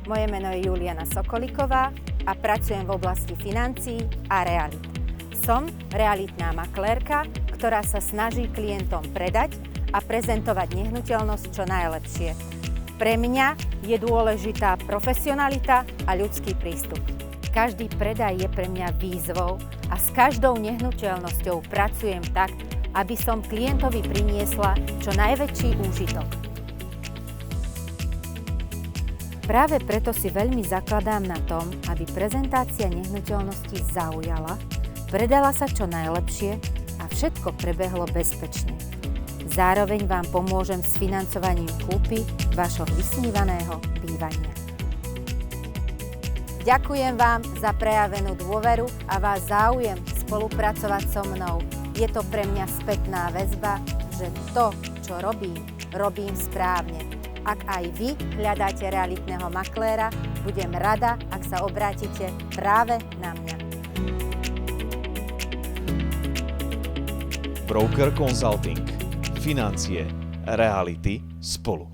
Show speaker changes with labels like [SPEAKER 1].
[SPEAKER 1] Moje meno je Juliana Sokoliková a pracujem v oblasti financií a realít. Som realitná maklérka, ktorá sa snaží klientom predať a prezentovať nehnuteľnosť čo najlepšie. Pre mňa je dôležitá profesionalita a ľudský prístup. Každý predaj je pre mňa výzvou a s každou nehnuteľnosťou pracujem tak, aby som klientovi priniesla čo najväčší úžitok. Práve preto si veľmi zakladám na tom, aby prezentácia nehnuteľnosti zaujala, predala sa čo najlepšie a všetko prebehlo bezpečne. Zároveň vám pomôžem s financovaním kúpy vašho vysnívaného bývania. Ďakujem vám za prejavenú dôveru a váš záujem spolupracovať so mnou. Je to pre mňa spätná väzba, že to, čo robím správne. Ak aj vy hľadáte realitného makléra, budem rada, ak sa obrátite práve na mňa.
[SPEAKER 2] Broker Consulting. Financie, reality spolu.